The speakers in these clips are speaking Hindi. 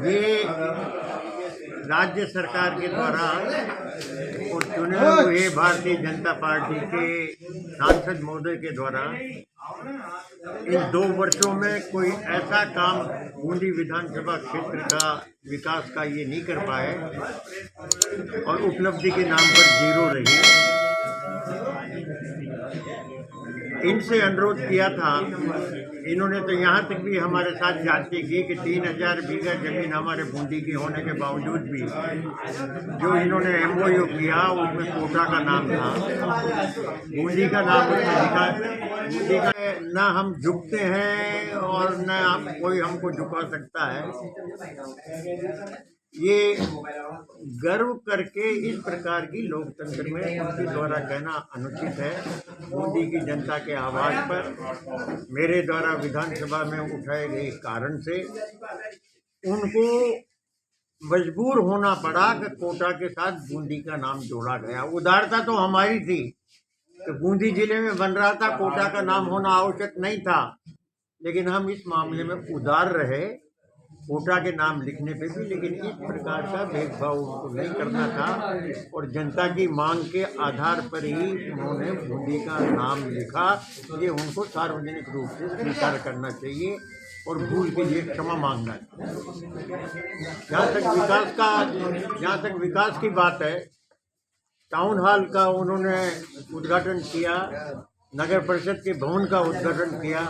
ये राज्य सरकार के द्वारा और चुने हुए भारतीय जनता पार्टी के सांसद महोदय के द्वारा इन 2 वर्षों में कोई ऐसा काम बूंदी विधानसभा क्षेत्र का विकास का ये नहीं कर पाए और उपलब्धि के नाम पर 0 रही। इनसे अनुरोध किया था, इन्होंने तो यहाँ तक भी हमारे साथ जांची की कि 3000 बीघा जमीन हमारे बूंदी की होने के बावजूद भी जो इन्होंने MOU किया उसमें कोटा का नाम था, बूंदी का नाम उसमें लिखा। बूंदी का न हम झुकते हैं और न कोई हमको झुका सकता है। ये गर्व करके इस प्रकार की लोकतंत्र में उनके द्वारा कहना अनुचित है। बूंदी की जनता के आवाज पर मेरे द्वारा विधानसभा में उठाए गए कारण से उनको मजबूर होना पड़ा कि कोटा के साथ बूंदी का नाम जोड़ा गया। उदारता तो हमारी थी कि बूंदी जिले में बन रहा था, कोटा का नाम होना आवश्यक नहीं था, लेकिन हम इस मामले में उदार रहे कोटा के नाम लिखने पे भी, लेकिन इस प्रकार का भेदभाव उनको नहीं करना था और जनता की मांग के आधार पर ही उन्होंने बूंदी का नाम लिखा। ये उनको सार्वजनिक रूप से स्वीकार करना चाहिए और भूल के लिए क्षमा मांगना चाहिए। जहाँ तक विकास की बात है, टाउन हॉल का उन्होंने उद्घाटन किया, नगर परिषद के भवन का उद्घाटन किया,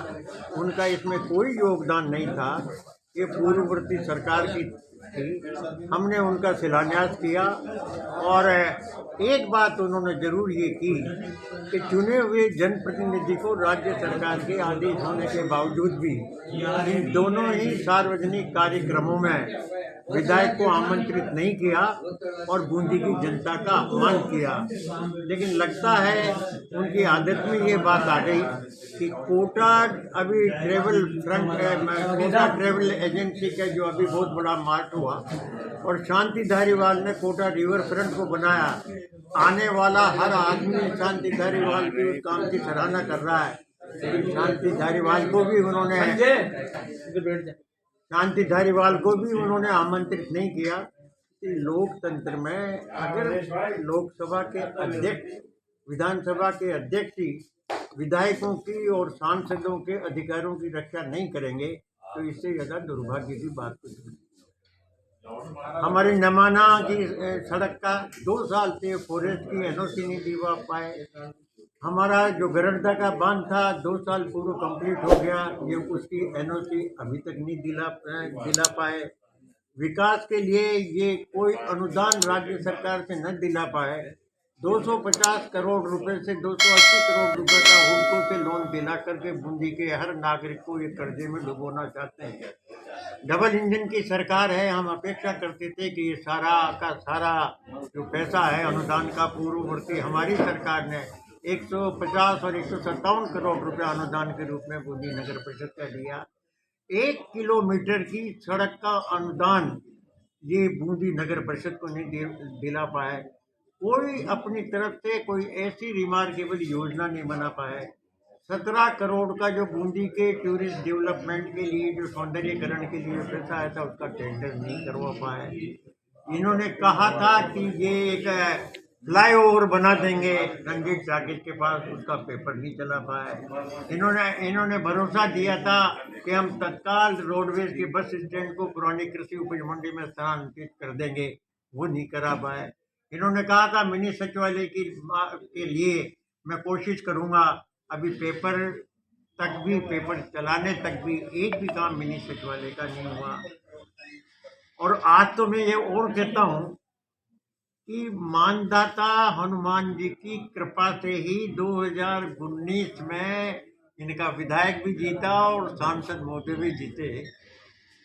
उनका इसमें कोई योगदान नहीं था। ये पूर्ववर्ती सरकार की थी, हमने उनका शिलान्यास किया और एक बात उन्होंने जरूर ये की कि चुने हुए जनप्रतिनिधि को राज्य सरकार के आदेश होने के बावजूद भी इन दोनों ही सार्वजनिक कार्यक्रमों में विधायक को आमंत्रित नहीं किया और बूंदी की जनता का अपमान किया। लेकिन लगता है उनकी आदत में ये बात आ गई कि कोटा अभी travel front Kota travel agency का जो अभी बहुत बड़ा मार्च हुआ और शांति धारीवाल ने कोटा रिवर फ्रंट को बनाया। आने वाला हर आदमी शांति धारीवाल के उस काम की सराहना कर रहा है, लेकिन शांति धारीवाल को भी उन्होंने आमंत्रित नहीं किया। कि लोकतंत्र में अगर लोकसभा के अध्यक्ष, विधानसभा के अध्यक्ष ही विधायकों की और सांसदों के अधिकारों की रक्षा नहीं करेंगे तो इससे ज़्यादा दुर्भाग्य की बात कुछ नहीं। हमारी नमाना की सड़क का 2 साल से फॉरेस्ट की NOC नहीं दिलवा पाए। हमारा जो गरडदा का बांध था 2 साल पूर्व कंप्लीट हो गया, ये उसकी NOC अभी तक नहीं दिला पाए। विकास के लिए ये कोई अनुदान राज्य सरकार से न दिला पाए। 250 करोड़ रुपए से 280 करोड़ रुपए का हुडको से लोन दिला करके बूंदी के हर नागरिक को ये कर्जे में डुबोना चाहते हैं। डबल इंजन की सरकार है, हम अपेक्षा करते थे कि ये सारा का सारा जो पैसा है अनुदान का पूर्ववर्ती हमारी सरकार ने 150 और 157 करोड़ रुपए अनुदान के रूप में बूंदी नगर परिषद का दिया। 1 किलोमीटर की सड़क का अनुदान ये बूंदी नगर परिषद को नहीं दिला पाए। कोई अपनी तरफ से कोई ऐसी रिमार्केबल योजना नहीं बना पाए। 17 करोड़ का जो बूंदी के टूरिस्ट डेवलपमेंट के लिए जो सौंदर्यीकरण के लिए पैसा आया था उसका टेंडर नहीं करवा पाए। इन्होंने कहा था कि ये एक फ्लाईओवर बना देंगे रंजीत साकिब के पास, उसका पेपर नहीं चला पाए। इन्होंने भरोसा दिया था कि हम तत्काल रोडवेज के बस स्टैंड को पुरानी कृषि उपज मंडी में स्थानांतरित कर देंगे, वो नहीं करा पाए। इन्होंने कहा था मिनी सचिवालय के लिए मैं कोशिश करूंगा, अभी पेपर चलाने तक भी एक भी काम मिनी सचिवालय का नहीं हुआ। और आज तो मैं ये और कहता हूँ कि मानदाता हनुमान जी की कृपा से ही 2019 में इनका विधायक भी जीता और सांसद महोदय भी जीते,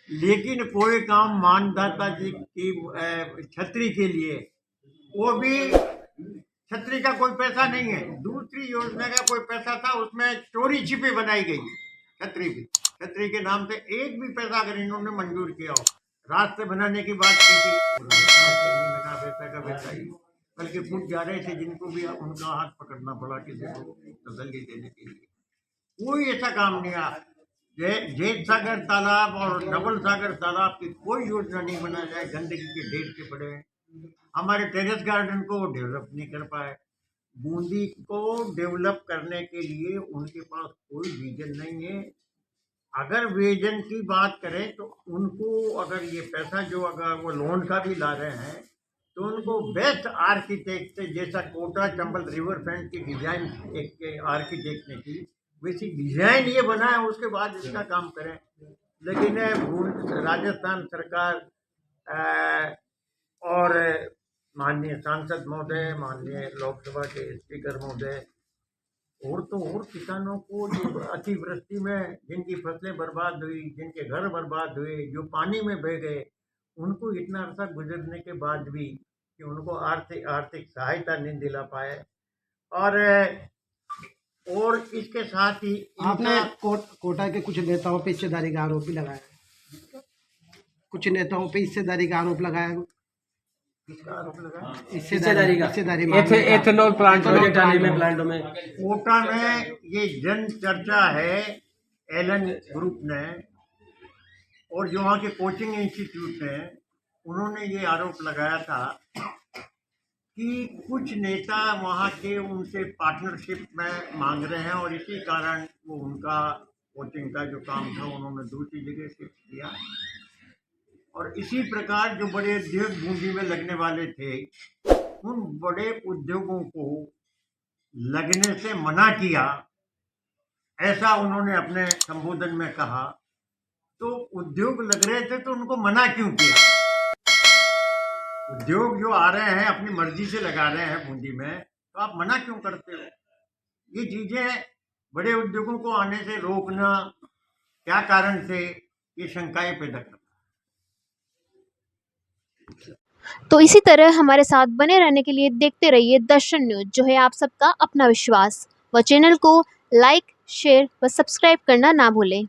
लेकिन कोई काम मानदाता जी की छतरी के लिए, वो भी छतरी का कोई पैसा नहीं है, दूसरी योजना का कोई पैसा था, उसमें चोरी छिपी बनाई गई छतरी के नाम से एक भी पैसा अगर इन्होंने मंजूर किया हो। रास्ते बनाने की बात की थी, बिना पैसा का पैसा ही, बल्कि फूट जा रहे थे जिनको भी उनका हाथ पकड़ना पड़ा किसी को तसल्ली देने के लिए। कोई ऐसा काम नहीं आया। जेठ सागर तालाब और डबल सागर तालाब की कोई योजना नहीं बना जाए, गंदगी के ढेर के पड़े हैं। हमारे टेरेस गार्डन को डेवलप नहीं कर पाए। बूंदी को डेवलप करने के लिए उनके पास कोई विजन नहीं है। अगर विजन की बात करें तो उनको, अगर ये पैसा जो अगर वो लोन का भी ला रहे हैं, तो उनको बेस्ट आर्किटेक्ट से, जैसा कोटा चंबल रिवर फ्रंट की डिजाइन एक आर्किटेक्ट ने की, वैसी डिजाइन ये बनाए, उसके बाद इसका काम करें। लेकिन राजस्थान सरकार और माननीय सांसद महोदय, माननीय लोकसभा के स्पीकर महोदय, और तो और किसानों को जो अतिवृष्टि में जिनकी फसलें बर्बाद हुई, जिनके घर बर्बाद हुए, जो पानी में बह गए, उनको इतना अरसा गुजरने के बाद भी कि उनको आर्थिक आर्थिक सहायता नहीं दिला पाए। और इसके साथ ही आपने कोटा के कुछ नेताओं पे हिस्सेदारी का आरोप भी लगाया, कुछ नेताओं पे हिस्सेदारी का आरोप लगाया। किसका आरोप लगा? हिस्सेदारी एथेनॉल प्लांट प्लांटों में कोटा में ये जन चर्चा है एलन ग्रुप ने, और जो वहाँ के कोचिंग इंस्टीट्यूट हैं, उन्होंने ये आरोप लगाया था कि कुछ नेता वहाँ के उनसे पार्टनरशिप में मांग रहे हैं, और इसी कारण वो उनका कोचिंग का जो काम था उन्होंने दूसरी जगह शिफ्ट किया। और इसी प्रकार जो बड़े उद्योग बूंदी में लगने वाले थे, उन बड़े उद्योगों को लगने से मना किया, ऐसा उन्होंने अपने संबोधन में कहा। तो उद्योग लग रहे थे तो उनको मना क्यों किया? उद्योग जो आ रहे हैं अपनी मर्जी से लगा रहे हैं बूंदी में, तो आप मना क्यों करते हो? ये चीजें बड़े उद्योगों को आने से रोकना क्या कारण से, ये शंकाएं पैदा करता। तो इसी तरह हमारे साथ बने रहने के लिए देखते रहिए दर्शन न्यूज, जो है आप सबका अपना विश्वास। व चैनल को लाइक, शेयर व सब्सक्राइब करना ना भूलें।